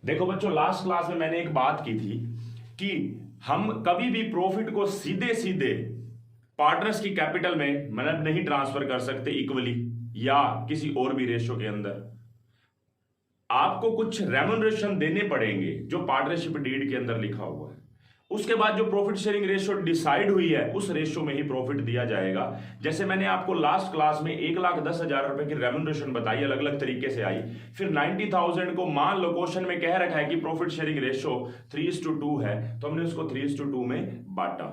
देखो बच्चों, last class में मैंने एक बात की थी कि हम कभी भी प्रॉफिट को सीधे सीधे पार्टनर्स की कैपिटल में मतलब नहीं ट्रांसफर कर सकते इक्वली या किसी और भी रेशो के अंदर। आपको कुछ रेम्युनरेशन देने पड़ेंगे जो पार्टनरशिप डीड के अंदर लिखा हुआ है। उसके बाद जो प्रॉफिट शेयरिंग रेशियो डिसाइड हुई है उस रेशियो में ही प्रॉफिट दिया जाएगा। जैसे मैंने आपको लास्ट क्लास में 1,10,000 रुपए की रेम्युनरेशन बताई, अलग अलग तरीके से आई। फिर 90,000 को मान लो क्वेश्चन में कह रखा है कि प्रॉफिट शेयरिंग रेशियो 3:2 है, तो हमने उसको 3:2 में बांटा।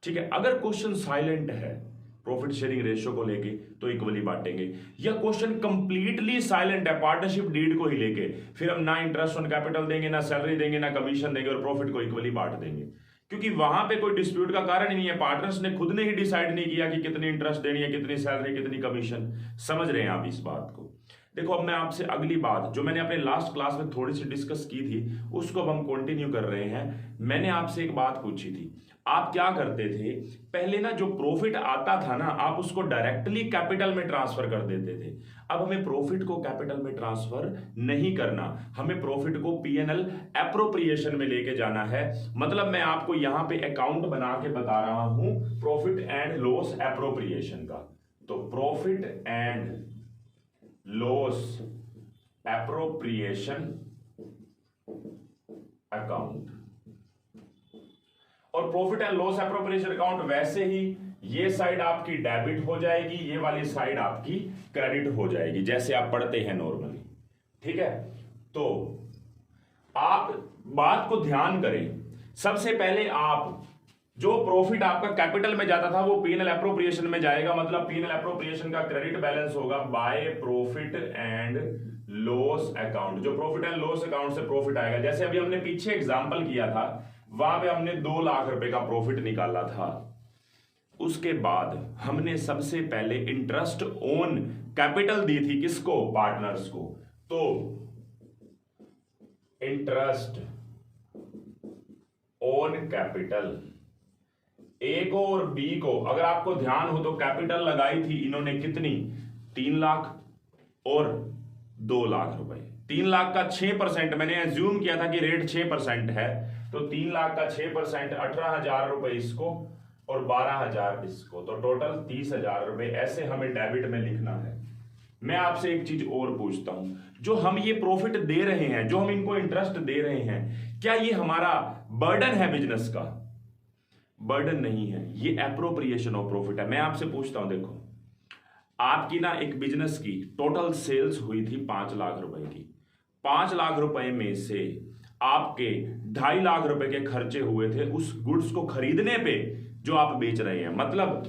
ठीक है, अगर क्वेश्चन साइलेंट है प्रॉफिट शेयरिंग रेशियो को लेके तो इक्वली बांटेंगे, या क्वेश्चन कंप्लीटली साइलेंट है पार्टनरशिप डीड को ही लेके, फिर हम ना इंटरेस्ट ऑन कैपिटल देंगे, ना सैलरी देंगे, ना कमीशन देंगे और प्रॉफिट को इक्वली बांट देंगे। क्योंकि वहां पे कोई डिस्प्यूट का कारण ही नहीं है, पार्टनर्स ने खुद ने ही डिसाइड नहीं किया कि कितनी इंटरेस्ट देनी है, कितनी सैलरी, कितनी कमीशन। समझ रहे हैं आप इस बात को? देखो, अब मैं आपसे अगली बात जो मैंने अपने लास्ट क्लास में थोड़ी सी डिस्कस की थी उसको अब हम कंटिन्यू कर रहे हैं। मैंने आपसे एक बात पूछी थी, आप क्या करते थे पहले ना, जो प्रॉफिट आता था ना आप उसको डायरेक्टली कैपिटल में ट्रांसफर कर देते थे। अब हमें प्रॉफिट को कैपिटल में ट्रांसफर नहीं करना, हमें प्रॉफिट को पीएनएल एप्रोप्रिएशन में लेके जाना है। मतलब मैं आपको यहां पे अकाउंट बना के बता रहा हूं प्रॉफिट एंड लॉस एप्रोप्रिएशन का। तो profit and loss appropriation account, और profit and loss appropriation account वैसे ही ये साइड आपकी डेबिट हो जाएगी, ये वाली साइड आपकी क्रेडिट हो जाएगी, जैसे आप पढ़ते हैं नॉर्मली। ठीक है, तो आप बात को ध्यान करें। सबसे पहले आप जो प्रॉफिट आपका कैपिटल में जाता था वो पीएनएल एप्रोप्रिएशन में जाएगा। मतलब पीएनएल एप्रोप्रिएशन का क्रेडिट बैलेंस होगा by profit and loss account. जो प्रॉफिट एंड लॉस अकाउंट से प्रॉफिट आएगा, जैसे अभी हमने पीछे एग्जांपल किया था, वहां पे हमने 2 लाख रुपए का प्रॉफिट निकाला था। उसके बाद हमने सबसे पहले इंटरेस्ट ऑन कैपिटल दी थी, किसको? पार्टनर्स को। तो इंटरेस्ट ऑन कैपिटल ए को और बी को, अगर आपको ध्यान हो तो कैपिटल लगाई थी इन्होंने कितनी? 3 लाख और 2 लाख रुपए। 3 लाख का 6%, मैंने एज्यूम किया था कि रेट 6% है, तो 3 लाख का 6% 18,000 रुपए इसको और 12,000 इसको, तो टोटल 30,000 रुपए। ऐसे हमें डेबिट में लिखना है। मैं आपसे एक चीज और पूछता हूं, जो हम ये प्रॉफिट दे रहे हैं, जो हम इनको इंटरेस्ट दे रहे हैं, क्या ये हमारा बर्डन है बिजनेस का? बर्डन नहीं है, ये एप्रोप्रिएशन ऑफ प्रॉफिट है। मैं आपसे पूछता हूं, देखो आपकी ना एक बिजनेस की टोटल सेल्स हुई थी 5 लाख रुपए की। 5 लाख रुपए में से आपके 2.5 लाख रुपए के खर्चे हुए थे उस गुड्स को खरीदने पे जो आप बेच रहे हैं। मतलब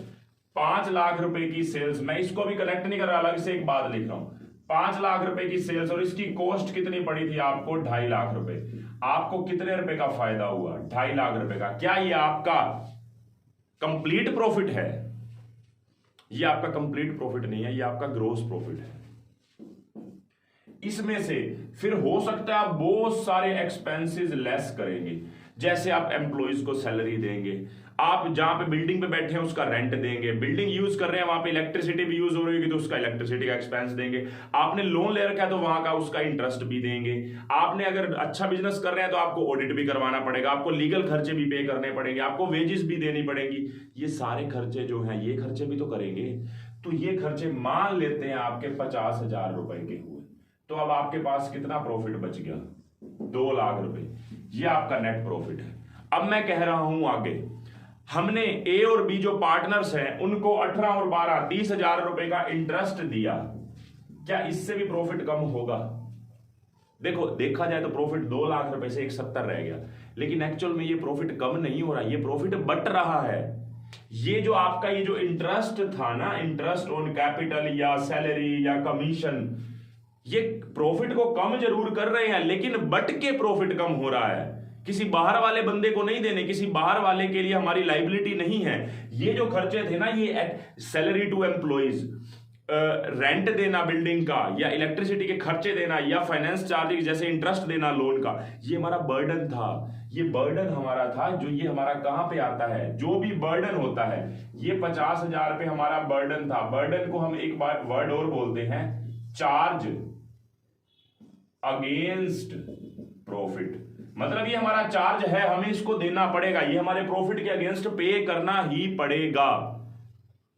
5 लाख रुपए की सेल्स, मैं इसको भी कलेक्ट नहीं कर रहा, अलग से एक बात लिख रहा हूं। 5 लाख रुपए की सेल्स और इसकी कॉस्ट कितनी पड़ी थी आपको? 2.5 लाख रुपए। आपको कितने रुपए का फायदा हुआ? 2.5 लाख रुपए का। क्या ये आपका कंप्लीट प्रॉफिट है? ये आपका कंप्लीट प्रॉफिट नहीं है, ये आपका ग्रोस प्रॉफिट है। इसमें से फिर हो सकता है आप बहुत सारे एक्सपेंसेस लेस करेंगे, जैसे आप एम्प्लॉइज को सैलरी देंगे, आप जहां पे बिल्डिंग पे बैठे हैं उसका रेंट देंगे, बिल्डिंग यूज कर रहे हैं वहां पे इलेक्ट्रिसिटी भी यूज हो रही होगी तो उसका इलेक्ट्रिसिटी का एक्सपेंस देंगे, आपने लोन ले रखा है तो वहां का उसका इंटरेस्ट भी देंगे, आपने अगर अच्छा बिजनेस कर रहे हैं तो आपको ऑडिट भी करवाना पड़ेगा, आपको लीगल खर्चे भी पे करने पड़ेंगे, आपको वेजेस भी देनी पड़ेगी। ये सारे खर्चे जो हैं ये खर्चे भी तो करेंगे। तो ये खर्चे मान लेते हैं आपके 50,000 रुपए के हुए, तो अब आपके पास कितना प्रॉफिट बच गया? 2 लाख रुपए। ये आपका नेट प्रॉफिट है। अब मैं कह रहा हूं आगे, हमने ए और बी जो पार्टनर्स हैं उनको 18 और 12 30,000 रुपए का इंटरेस्ट दिया। क्या इससे भी प्रॉफिट कम होगा? देखो, देखा जाए तो प्रॉफिट 2 लाख रुपए से 170 रह गया, लेकिन एक्चुअल में ये प्रॉफिट कम नहीं हो रहा, ये प्रॉफिट बट रहा है। ये जो आपका ये जो इंटरेस्ट था ना, इंटरेस्ट ऑन कैपिटल या सैलरी या कमीशन, ये प्रॉफिट को कम जरूर कर रहे हैं लेकिन बट के प्रॉफिट कम हो रहा है। किसी बाहर वाले बंदे को नहीं देने, किसी बाहर वाले के लिए हमारी लाइबिलिटी नहीं है। ये जो खर्चे थे ना, ये सैलरी टू एम्प्लॉइज, रेंट देना बिल्डिंग का, या इलेक्ट्रिसिटी के खर्चे देना, या फाइनेंस चार्जेस जैसे इंटरेस्ट देना लोन का, ये हमारा बर्डन था। ये बर्डन हमारा था, जो ये हमारा कहां पे आता है? जो भी बर्डन होता है, ये 50,000 पे हमारा बर्डन था। बर्डन को हम एक बार वर्ड और बोलते हैं, चार्ज अगेंस्ट प्रॉफिट, मतलब ये हमारा चार्ज है, हमें इसको देना पड़ेगा, ये हमारे प्रॉफिट के अगेंस्ट पे करना ही पड़ेगा।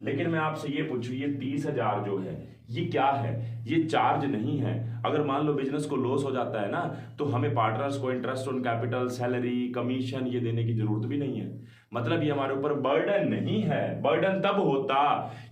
लेकिन मैं आपसे ये पूछूं, ये 30,000 जो है ये क्या है? ये चार्ज नहीं है। अगर मान लो बिजनेस को लॉस हो जाता है ना, तो हमें पार्टनर्स को interest on capital, salary, commission ये देने की जरूरत भी नहीं है। मतलब ये हमारे ऊपर बर्डन नहीं है। बर्डन तब होता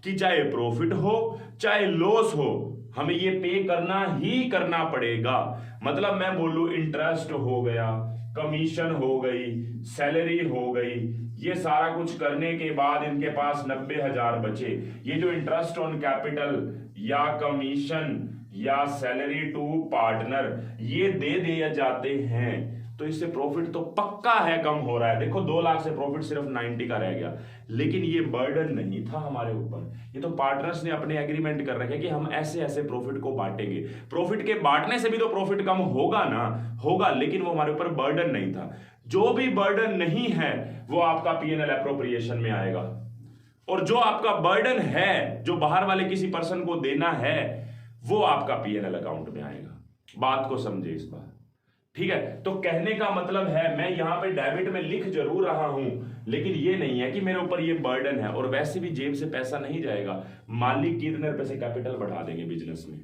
कि चाहे प्रॉफिट हो चाहे लॉस हो, हमें ये पे करना ही करना पड़ेगा। मतलब मैं बोलूं इंटरेस्ट हो गया, कमीशन हो गई, सैलरी हो गई, ये सारा कुछ करने के बाद इनके पास 90,000 बचे। ये जो इंटरेस्ट ऑन कैपिटल या कमीशन या सैलरी टू पार्टनर ये दे दिए जाते हैं, तो इससे प्रॉफिट तो पक्का है कम हो रहा है। देखो 2 लाख से प्रॉफिट सिर्फ 90 का रह गया, लेकिन ये बर्डन नहीं था हमारे ऊपर। ये तो पार्टनर्स ने अपने एग्रीमेंट कर रखे कि हम ऐसे ऐसे प्रॉफिट को बांटेंगे। प्रॉफिट के बांटने से भी तो प्रॉफिट कम होगा ना, होगा, लेकिन वो हमारे ऊपर बर्डन नहीं था। जो भी बर्डन नहीं है वो आपका पीएनएल एप्रोप्रिएशन में आएगा, और जो आपका बर्डन है जो बाहर वाले किसी पर्सन को देना है वो आपका पीएनएल अकाउंट में आएगा। बात को समझे इस बार, ठीक है? तो कहने का मतलब है, मैं यहां पे डेबिट में लिख जरूर रहा हूं, लेकिन ये नहीं है कि मेरे ऊपर ये बर्डन है। और वैसे भी जेब से पैसा नहीं जाएगा, मालिक कितने रुपए से कैपिटल बढ़ा देंगे बिजनेस में,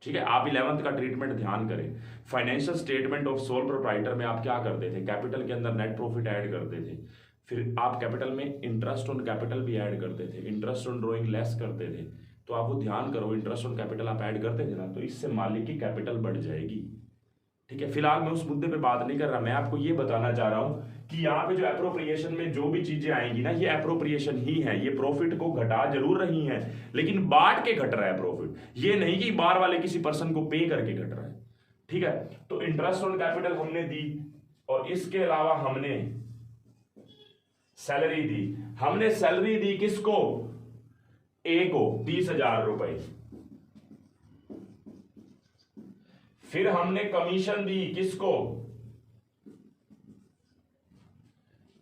ठीक है? आप 11th का ट्रीटमेंट ध्यान करें। Financial statement of sole proprietor में आप क्या करते थे? कैपिटल के अंदर नेट प्रॉफिट ऐड करते थे, फिर आप कैपिटल में इंटरेस्ट ऑन कैपिटल भी ऐड करते थे, इंटरेस्ट ऑन ड्रॉइंग लेस करते थे। तो आप वो ध्यान करो, इंटरेस्ट ऑन कैपिटल आप ऐड करते थे ना, तो इससे मालिक की कैपिटल बढ़ जाएगी, ठीक है? फिलहाल मैं उस मुद्दे पे बात नहीं कर रहा, मैं आपको ये बताना चाह रहा हूं कि यहाँ पे जो एप्रोप्रिएशन में जो भी चीजें आएंगी ना, ये एप्रोप्रिएशन ही है। ये प्रॉफिट को घटा जरूर रही हैं, लेकिन बांट के घट रहा है प्रॉफिट, ये नहीं कि बाहर वाले किसी पर्सन को पे करके घट रहा है, ठीक है? तो इंटरेस्ट ऑन कैपिटल हमने दी, और इसके अलावा हमने सैलरी दी। हमने सैलरी दी किसको? ए को 30,000 रुपए। फिर हमने कमीशन दी किसको?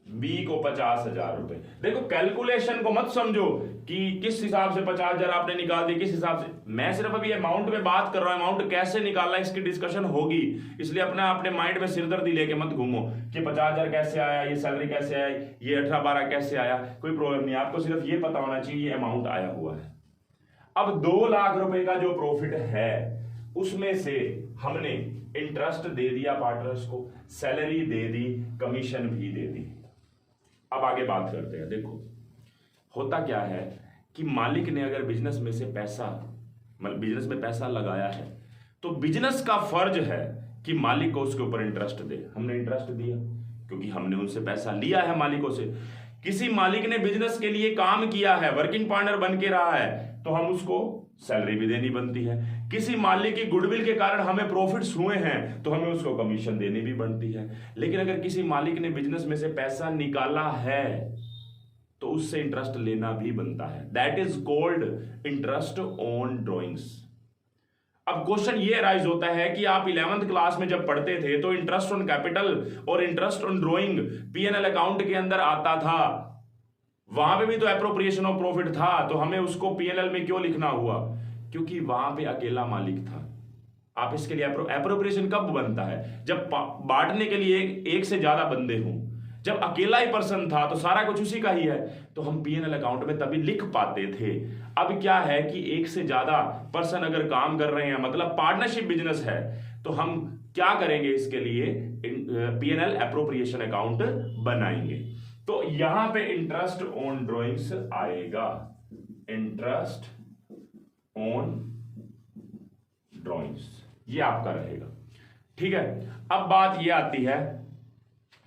बी को 50,000 रुपए। देखो कैलकुलेशन को मत समझो कि किस हिसाब से 50,000 आपने निकाल दी, किस हिसाब से। मैं सिर्फ अभी अमाउंट में बात कर रहा हूं, अमाउंट कैसे निकालना है इसकी डिस्कशन होगी, इसलिए अपने माइंड में सिरदर्दी लेके मत घूमो कि 50,000 कैसे आया, ये सैलरी कैसे आया, ये 18-12 कैसे आया। कोई प्रॉब्लम नहीं, आपको सिर्फ ये पता होना चाहिए ये अमाउंट आया हुआ है। अब 2 लाख रुपए का जो प्रॉफिट है उसमें से हमने इंटरेस्ट दे दिया पार्टनर्स को, सैलरी दे दी, कमीशन भी दे दी। अब आगे बात करते हैं। देखो होता क्या है कि मालिक ने अगर बिजनेस में से पैसा, मतलब बिजनेस में पैसा लगाया है, तो बिजनेस का फर्ज है कि मालिक को उसके ऊपर इंटरेस्ट दे। हमने इंटरेस्ट दिया क्योंकि हमने उनसे पैसा लिया है मालिकों से। किसी मालिक ने बिजनेस के लिए काम किया है, वर्किंग पार्टनर बन के रहा है, तो हम उसको सैलरी भी देनी बनती है। किसी मालिक की गुडविल के कारण हमें प्रॉफिट्स हुए हैं, तो हमें उसको कमीशन देनी भी बनती है। लेकिन अगर किसी मालिक ने बिजनेस में से पैसा निकाला है तो उससे इंटरेस्ट लेना भी बनता है। That is called interest on drawings. अब क्वेश्चन ये राइज होता है कि आप 11th क्लास में जब पढ़ते थे तो इंटरेस्ट ऑन कैपिटल और interest on drawing PNL account के अंदर आता था, वहां पे भी तो एप्रोप्रिएशन ऑफ प्रॉफिट था, तो हमें उसको पीएनएल में क्यों लिखना हुआ? क्योंकि वहां पे अकेला मालिक था। आप इसके लिए एप्रोप्रिएशन कब बनता है? जब बांटने के लिए एक से ज्यादा बंदे हों। जब अकेला ही पर्सन था तो सारा कुछ उसी का ही है, तो हम पीएनएल अकाउंट में तभी लिख पाते थे। अब क्या है कि एक से ज्यादा पर्सन अगर काम कर रहे हैं, मतलब पार्टनरशिप बिजनेस है, तो हम क्या करेंगे? इसके लिए पीएनएल एप्रोप्रिएशन अकाउंट बनाएंगे। तो यहां पे इंटरेस्ट ऑन ड्रॉइंग्स आएगा, इंटरेस्ट ऑन ड्रॉइंग्स ये आपका रहेगा, ठीक है? अब बात ये आती है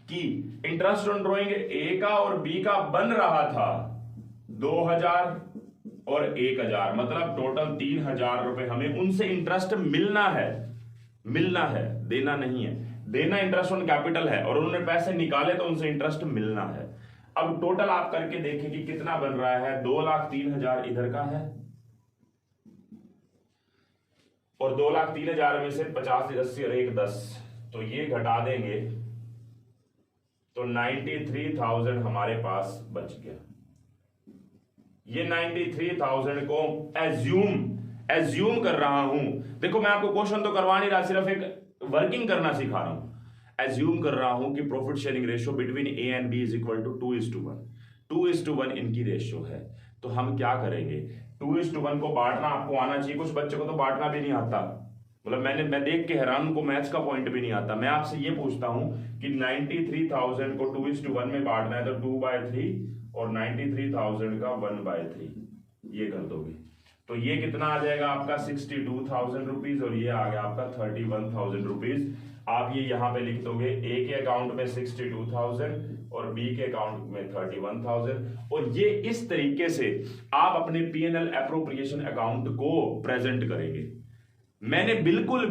कि इंटरेस्ट ऑन ड्रॉइंग ए का और बी का बन रहा था 2,000 और 1,000, मतलब टोटल 3,000 रुपए हमें उनसे इंटरेस्ट मिलना है, देना नहीं है। देना इंटरेस्ट ऑन कैपिटल है और उन्होंने पैसे निकाले तो उनसे इंटरेस्ट मिलना है। अब टोटल आप करके देखें कि कितना बन रहा है। 2,03,000 इधर का है और 2,03,000 में से 50, 80 और 1 10, तो ये घटा देंगे तो 93,000 हमारे पास बच गया। ये 93,000 को एज्यूम कर रहा हूं। देखो मैं आपको क्वेश्चन तो करवा नहीं रहा, सिर्फ एक वर्किंग करना सिखा रहा हूं। एज्यूम कर रहा हूं कि profit sharing ratio between A and B is equal to 2:1, 2:1 इनकी रेशियो है। तो हम क्या करेंगे, 2:1 को बांटना आपको आना चाहिए। कुछ बच्चों को तो बांटना भी नहीं आता, मतलब मैं देख के हैरान हूं, को मैथ्स का पॉइंट भी नहीं आता। मैं आपसे ये पूछता हूं कि 93,000 को 2:1 में बांटना है तो 2/3 और 93,000 का 1/3 ये कर दोगे तो ये कितना आ जाएगा आपका 62,000 रुपीज और ये आ गया आपका 31,000 रुपीज। आप ये यहां पे लिख दोगे, ए के अकाउंट में 62,000 और बी के अकाउंट में 31,000। और ये इस तरीके से आप अपने पीएनएल एप्रोप्रिएशन अकाउंट को प्रेजेंट करेंगे। मैंने बिल्कुल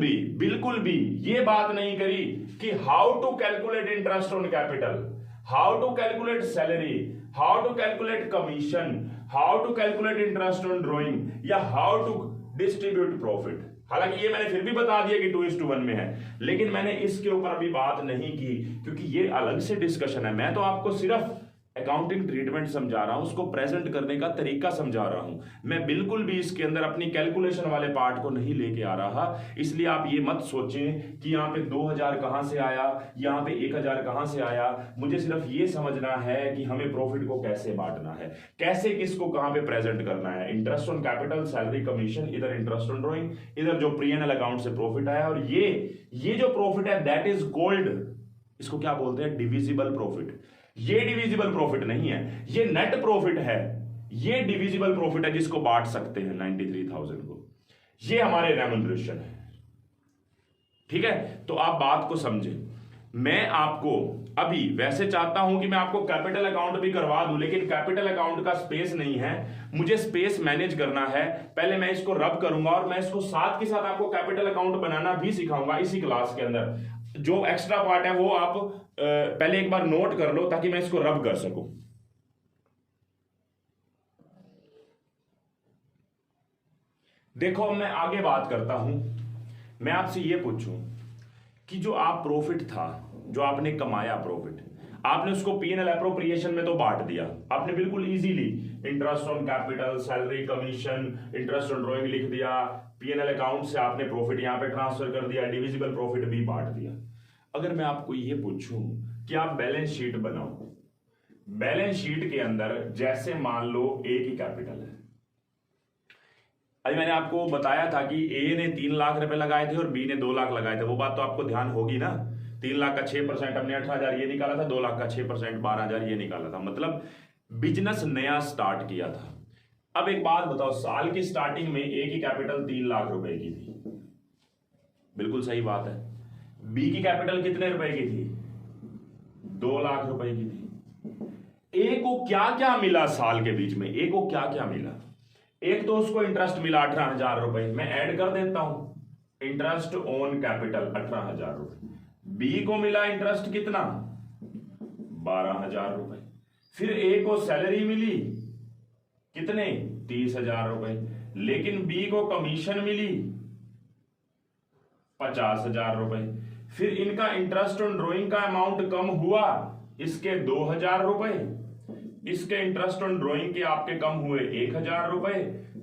भी ये बात नहीं करी कि how to calculate interest on capital, how to calculate salary, how to calculate commission, how to calculate interest on drawing या हाउ टू डिस्ट्रीब्यूट प्रॉफिट। हालांकि ये मैंने फिर भी बता दिया कि 2:1 में है, लेकिन मैंने इसके ऊपर अभी बात नहीं की क्योंकि ये अलग से डिस्कशन है। मैं तो आपको सिर्फ अकाउंटिंग ट्रीटमेंट समझा रहा हूं, उसको प्रेजेंट करने का तरीका समझा रहा हूं। मैं बिल्कुल भी इसके अंदर अपनी कैलकुलेशन वाले पार्ट को नहीं लेके आ रहा। इसलिए आप ये मत सोचें कि यहाँ पे 2,000 कहां से आया, यहाँ पे 1,000 कहां से आया। मुझे सिर्फ ये समझना है कि हमें प्रॉफिट को कैसे बांटना है, कैसे किसको कहां पे प्रेजेंट करना है। Interest on capital, salary, commission, इधर इंटरेस्ट ऑन ड्रॉइंग, इधर जो पीएनएल अकाउंट से प्रॉफिट आया। और ये जो प्रॉफिट है दैट इज कॉल्ड, इसको क्या बोलते हैं, डिविजिबल प्रॉफिट। ये डिविजिबल प्रॉफिट नहीं है, ये नेट प्रॉफिट है। ये डिविजिबल प्रॉफिट है जिसको बांट सकते हैं 93,000 को। ये हमारे रेम्यूनरेशन है, ठीक है। तो आप बात को समझें। मैं आपको अभी वैसे चाहता हूं कि मैं आपको कैपिटल अकाउंट भी करवा दूं, लेकिन कैपिटल अकाउंट का स्पेस नहीं है, मुझे स्पेस मैनेज करना है। पहले मैं इसको रब करूंगा और मैं इसको साथ के साथ आपको कैपिटल अकाउंट बनाना भी सिखाऊंगा इसी क्लास के अंदर। जो एक्स्ट्रा पार्ट है वो आप पहले एक बार नोट कर लो ताकि मैं इसको रब कर सकूं। देखो मैं आगे बात करता हूं। मैं आपसे यह पूछूं कि जो आप प्रॉफिट था, जो आपने कमाया प्रॉफिट, आपने उसको पीएनएल एप्रोप्रिएशन में तो बांट दिया आपने बिल्कुल easily. Interest on capital, salary, commission, interest on drawing लिख दिया। पीएनएल अकाउंट से आपने प्रॉफिट यहां पे ट्रांसफर कर दिया, डिविजिबल प्रॉफिट भी बांट दिया। अगर मैं आपको ये पूछूं कि आप बैलेंस शीट बनाओ, बैलेंस शीट के अंदर जैसे मान लो ए की कैपिटल है। अभी मैंने आपको बताया था कि ए ने 3 लाख रुपए लगाए थे और बी ने 2 लाख लगाए थे, वो बात तो आपको ध्यान होगी ना। 3 लाख का 6% हमने 18,000 ये निकाला था, 2 लाख का 6% 12,000 ये निकाला था। मतलब बिजनेस नया स्टार्ट किया था। अब एक बात बताओ, साल की स्टार्टिंग में ए की कैपिटल 3 लाख रुपए की थी, बिल्कुल सही बात है। बी की कैपिटल कितने रुपए की थी, 2 लाख रुपए की थी। ए को क्या क्या मिला साल के बीच में, ए को क्या क्या मिला? एक तो उसको इंटरेस्ट मिला 18,000 रुपए, मैं ऐड कर देता हूं, इंटरेस्ट ऑन कैपिटल 18,000 रुपए। बी को मिला इंटरेस्ट कितना, 12,000 रुपए। फिर ए को सैलरी मिली कितने, 30,000 रुपए। लेकिन बी को कमीशन मिली 50,000 रुपए। फिर इनका इंटरेस्ट ऑन ड्रॉइंग का अमाउंट कम हुआ, इसके 2,000 रुपए, इसके इंटरेस्ट ऑन ड्रॉइंग के आपके कम हुए 1,000 रुपए।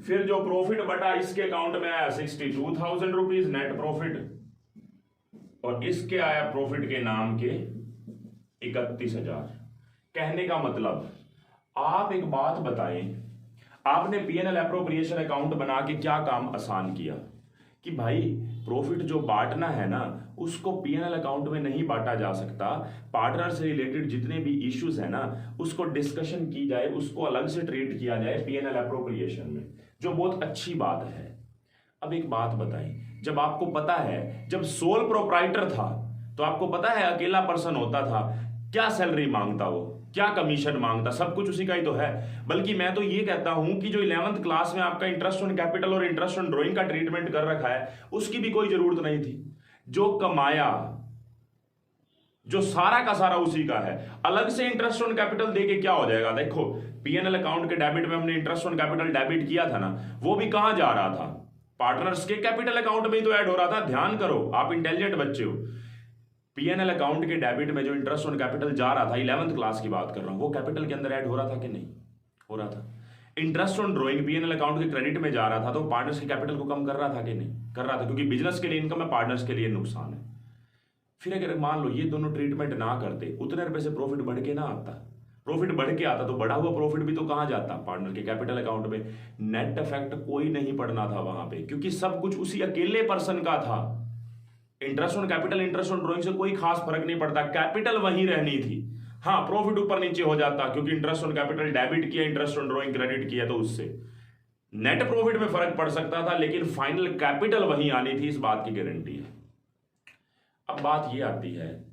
फिर जो प्रॉफिट बटा इसके अकाउंट में आया 62,000 रुपीज नेट प्रॉफिट, और इसके आया प्रॉफिट के नाम के 31,000। कहने का मतलब, आप एक बात बताएं, आपने पीएनएल एप्रोप्रिएशन अकाउंट बना के क्या काम आसान किया कि भाई प्रॉफिट जो बांटना है ना उसको पीएनएल अकाउंट में नहीं बांटा जा सकता। पार्टनर से रिलेटेड जितने भी इश्यूज है ना उसको डिस्कशन की जाए, उसको अलग से ट्रीट किया जाए पीएनएल एप्रोप्रिएशन में, जो बहुत अच्छी बात है। अब एक बात बताएं, जब आपको पता है जब सोल प्रोप्राइटर था तो आपको पता है अकेला पर्सन होता था, क्या सैलरी मांगता वो, क्या कमीशन मांगता, सब कुछ उसी का ही तो है। बल्कि मैं तो ये कहता हूं कि जो 11th क्लास में आपका इंटरेस्ट ऑन कैपिटल और इंटरेस्ट ऑन ड्रॉइंग का ट्रीटमेंट कर रखा है उसकी भी कोई जरूरत नहीं थी। जो कमाया, जो सारा का सारा उसी का है। अलग से इंटरेस्ट ऑन कैपिटल देके क्या हो जाएगा? देखो पीएनएल अकाउंट के डेबिट में हमने इंटरेस्ट ऑन कैपिटल डेबिट किया था ना, वो भी कहां जा रहा था, पार्टनर्स के कैपिटल अकाउंट में ही तो ऐड हो रहा था। ध्यान करो, आप इंटेलिजेंट बच्चे हो। पीएनएल अकाउंट के डेबिट में जो इंटरेस्ट ऑन कैपिटल जा रहा था, 11th क्लास की बात कर रहा हूं, वो कैपिटल के अंदर ऐड हो रहा था कि नहीं हो रहा था? Interest on drawing PNL account के क्रेडिट में जा रहा था, तो पार्टनर्स के कैपिटल को कम कर रहा था कि नहीं कर रहा था? क्योंकि बिजनेस के लिए इनकम है, पार्टनर्स के लिए नुकसान है। फिर अगर मान लो ये दोनों ट्रीटमेंट ना करते, उतने रुपए से प्रॉफिट बढ़ के ना आता, प्रॉफिट बढ़ के आता तो बढ़ा हुआ प्रॉफिट भी तो कहां जाता, पार्टनर के कैपिटल अकाउंट में। नेट इफेक्ट कोई नहीं पड़ना था वहां पे, क्योंकि सब कुछ उसी अकेले पर्सन का था। Interest on capital, interest on drawing से कोई खास फर्क नहीं पड़ता, कैपिटल वहीं रहनी थी। हाँ, प्रॉफिट ऊपर नीचे हो जाता, क्योंकि इंटरेस्ट ऑन कैपिटल डेबिट किया, इंटरेस्ट ऑन ड्रॉइंग क्रेडिट किया, तो उससे नेट प्रॉफिट में फर्क पड़ सकता था, लेकिन फाइनल कैपिटल वहीं आनी थी, इस बात की गारंटी है। अब बात ये आती है,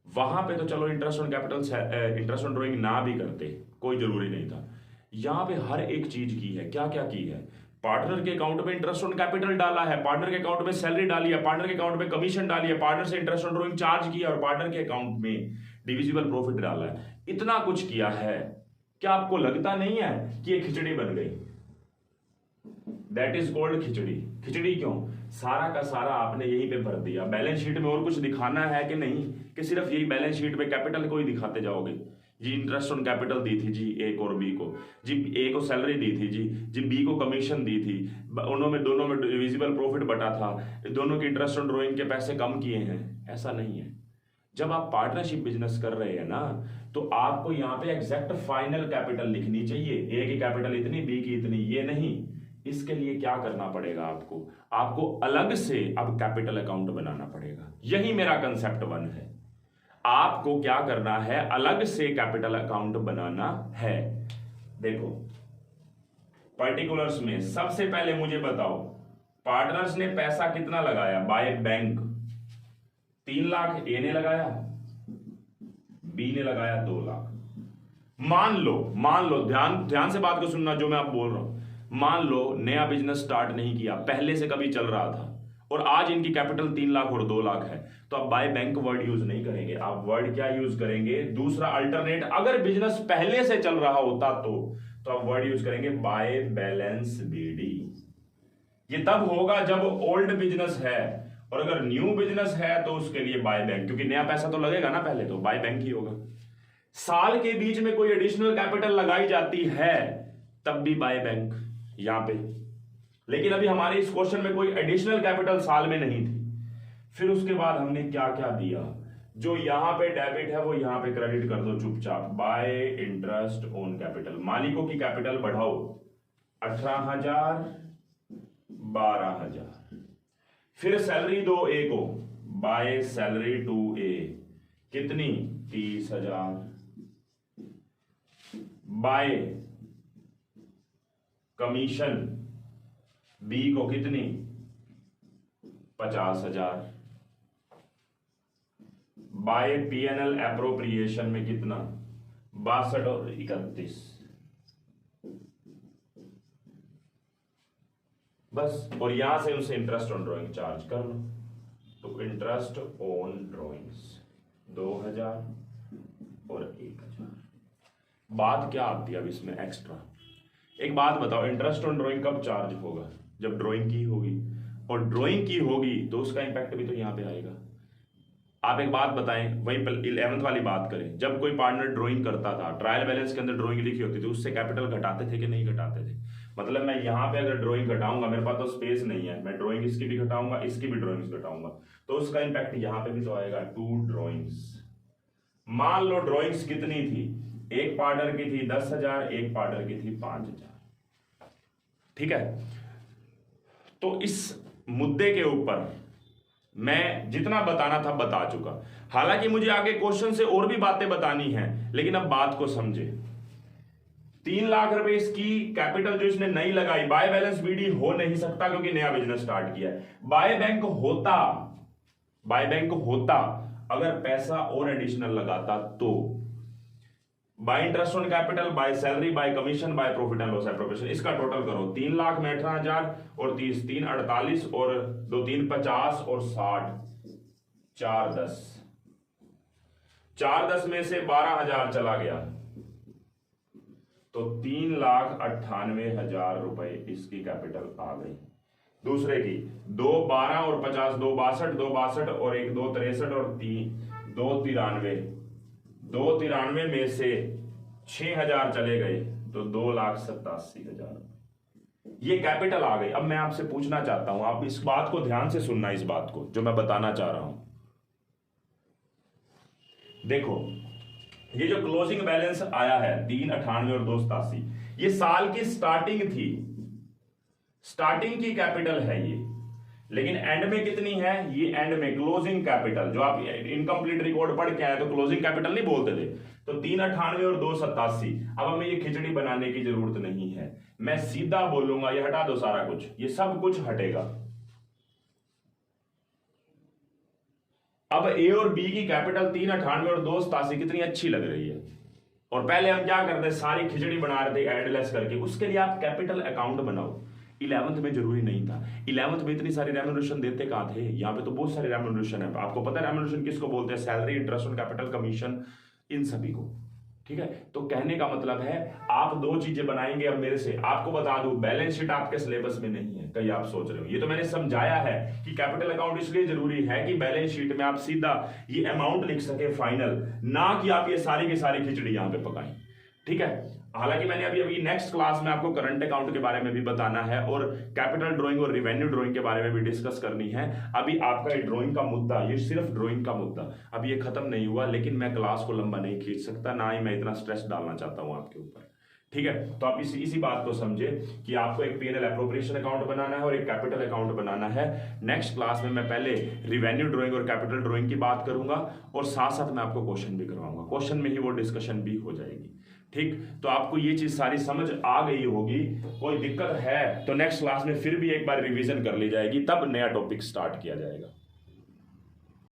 वहां पे तो चलो interest on capital, interest on drawing ना भी करते, कोई जरूरी नहीं था। यहां पे हर एक चीज की है, क्या क्या की है, पार्टनर के अकाउंट में इंटरेस्ट ऑन कैपिटल डाला है, पार्टनर के अकाउंट में सैलरी डाली है, पार्टनर के अकाउंट में कमीशन डाली है, पार्टनर से इंटरेस्ट ऑन ड्रॉइंग चार्ज किया और पार्टनर के अकाउंट में डिविजिबल प्रॉफिट डाला है। इतना कुछ किया है, क्या आपको लगता नहीं है कि ये खिचड़ी बन गई? दैट इज कॉल्ड खिचड़ी। खिचड़ी क्यों? सारा का सारा आपने यहीं पे भर दिया। बैलेंस शीट में और कुछ दिखाना है कि नहीं, कि सिर्फ यही बैलेंस शीट में कैपिटल को ही दिखाते जाओगे? जी इंटरेस्ट ऑन कैपिटल दी थी जी ए को और बी को, जी ए को सैलरी दी थी जी बी को कमीशन दी थी, दोनों में डिविजिबल प्रॉफिट बटा था, दोनों के इंटरेस्ट ऑन ड्रॉइंग के पैसे कम किए हैं। ऐसा नहीं है। जब आप पार्टनरशिप बिजनेस कर रहे हैं ना, तो आपको यहाँ पे एग्जैक्ट फाइनल कैपिटल लिखनी चाहिए। ए की कैपिटल इतनी, बी की इतनी, ये नहीं। इसके लिए क्या करना पड़ेगा आपको अलग से अब कैपिटल अकाउंट बनाना पड़ेगा। यही मेरा कंसेप्ट 1 है। आपको क्या करना है, अलग से कैपिटल अकाउंट बनाना है। देखो पर्टिकुलर्स में सबसे पहले मुझे बताओ, पार्टनर्स ने पैसा कितना लगाया बाय बैंक? 3 लाख ए ने लगाया, बी ने लगाया 2 लाख। मान लो ध्यान से बात को सुनना जो मैं आप बोल रहा हूं। मान लो नया बिजनेस स्टार्ट नहीं किया, पहले से कभी चल रहा था, और आज इनकी कैपिटल 3 लाख और 2 लाख है, तो आप बाय बैंक वर्ड यूज नहीं करेंगे। आप वर्ड क्या यूज करेंगे? दूसरा अल्टरनेट, अगर बिजनेस पहले से चल रहा होता तो आप वर्ड यूज करेंगे बाय बैलेंस बीडी। ये तब होगा जब ओल्ड बिजनेस है, और अगर न्यू बिजनेस है तो उसके लिए बाय बैंक, क्योंकि नया पैसा तो लगेगा ना पहले, तो बाय बैंक ही होगा। साल के बीच में कोई एडिशनल कैपिटल लगाई जाती है तब भी बाय बैंक यहां पे, लेकिन अभी हमारे इस क्वेश्चन में कोई एडिशनल कैपिटल साल में नहीं थी। फिर उसके बाद हमने क्या क्या दिया, जो यहां पे डेबिट है वो यहां पे क्रेडिट कर दो चुपचाप, बाय इंटरेस्ट ऑन कैपिटल। मालिकों की कैपिटल बढ़ाओ, 18,000 12,000। फिर सैलरी दो ए को, बाय सैलरी टू ए, कितनी? 30,000। बाय कमीशन बी को कितनी? 50,000। बाय पीएनएल एप्रोप्रिएशन में कितना? 62 और 31। बस, और यहां से उनसे इंटरेस्ट ऑन ड्रॉइंग चार्ज कर लो। तो इंटरेस्ट ऑन ड्रॉइंग्स 2,000 और 1,000। बात क्या आती है अब इसमें एक्स्ट्रा? एक बात बताओ, इंटरेस्ट ऑन ड्राइंग कब चार्ज होगा? जब ड्राइंग की होगी, और ड्राइंग की होगी तो उसका इंपैक्ट भी तो यहां पे आएगा। आप एक बात बताएं, वही 11th वाली बात करें, जब कोई पार्टनर ड्राइंग करता था, ट्रायल बैलेंस के अंदर ड्राइंग लिखी होती थी, उससे कैपिटल घटाते थे कि नहीं घटाते थे? मतलब मैं यहां पे अगर ड्राइंग घटाऊंगा, मेरे पास तो स्पेस नहीं है, मैं ड्राइंग इसकी भी घटाऊंगा, इसकी भी ड्राइंग्स घटाऊंगा, तो उसका इंपैक्ट यहां पे भी तो आएगा। 2 ड्राइंग्स। मान लो ड्राइंग्स कितनी थी? एक पार्टनर की थी 10,000, एक पार्टनर की थी 5,000। ठीक है, तो इस मुद्दे के ऊपर मैं जितना बताना था बता चुका। हालांकि मुझे आगे क्वेश्चन से और भी बातें बतानी हैं, लेकिन अब बात को समझे। 3 लाख रुपए इसकी कैपिटल जो इसने नई लगाई, बाय बैलेंस बीडी हो नहीं सकता क्योंकि नया बिजनेस स्टार्ट किया है। बाय बैंक होता अगर पैसा और एडिशनल लगाता तो। Bye interest on capital, by salary, bye commission, by profit and loss appropriation, इसका टोटल करो। 3 लाख में 18,000 और 30, 3 48 और 2 3 50 और 60, 4 10, 4 10 में से 12,000 चला गया, तो 3,98,000 रुपए इसकी कैपिटल आ गई। दूसरे की 2 12 और 50, 2 62, 2 62 और 1 2 63 और 3 2 93, 2 93 में से 6,000 चले गए, तो 2,87,000 ये कैपिटल आ गई। अब मैं आपसे पूछना चाहता हूं, आप इस बात को ध्यान से सुनना, इस बात को जो मैं बताना चाह रहा हूं। देखो ये जो क्लोजिंग बैलेंस आया है 398 और 287, ये साल की स्टार्टिंग थी, स्टार्टिंग की कैपिटल है ये, लेकिन एंड में कितनी है, ये एंड में क्लोजिंग कैपिटल, जो आप इनकम्प्लीट रिकॉर्ड पढ़ के आए तो क्लोजिंग कैपिटल नहीं बोलते थे, तो 398 और 287। अब हमें ये खिचड़ी बनाने की जरूरत नहीं है, मैं सीधा बोलूंगा, ये हटा दो सारा कुछ, ये सब कुछ हटेगा। अब ए और बी की कैपिटल 398 और 287 कितनी अच्छी लग रही है, और पहले हम क्या करते, सारी खिचड़ी बना रहे थे एडलेस करके, उसके लिए आप कैपिटल अकाउंट बनाओ। 11th में जरूरी नहीं था, 11th में इतनी सारी रेम्यूनरेशन देते कहां थे, यहां पे तो बहुत सारी रेम्यूनरेशन है। आपको पता है रेम्यूनरेशन किसको बोलते हैं, salary, interest on capital, commission, इन सभी को, ठीक है। तो कहने का मतलब है आप दो चीजें बनाएंगे। अब मेरे से आपको बता दूं, बैलेंस शीट आपके सिलेबस में नहीं है, कहीं आप सोच रहे हो, ये तो मैंने समझाया है कि कैपिटल अकाउंट इसलिए जरूरी है कि बैलेंस शीट में आप सीधा ये अमाउंट लिख सके फाइनल, ना कि आप ये सारी की सारी खिचड़ी यहां पे पकाएं, ठीक है। हालांकि मैंने अभी नेक्स्ट क्लास में आपको करंट अकाउंट के बारे में भी बताना है और कैपिटल ड्राइंग और रिवेन्यू ड्राइंग के बारे में भी डिस्कस करनी है। अभी आपका ये ड्राइंग का मुद्दा, ये सिर्फ ड्राइंग का मुद्दा अभी ये खत्म नहीं हुआ, लेकिन मैं क्लास को लंबा नहीं खींच सकता, ना ही मैं इतना स्ट्रेस डालना चाहता हूं आपके ऊपर, ठीक है। तो आप इसी बात को समझे कि आपको एक P and L appropriation account बनाना है और एक कैपिटल अकाउंट बनाना है। नेक्स्ट क्लास में मैं पहले रिवेन्यू ड्राइंग और कैपिटल ड्राइंग की बात करूंगा और साथ साथ मैं आपको क्वेश्चन भी करवाऊंगा, क्वेश्चन में ही वो डिस्कशन भी हो जाएगी, ठीक। तो आपको ये चीज सारी समझ आ गई होगी, कोई दिक्कत है तो नेक्स्ट क्लास में फिर भी एक बार रिवीजन कर ली जाएगी, तब नया टॉपिक स्टार्ट किया जाएगा।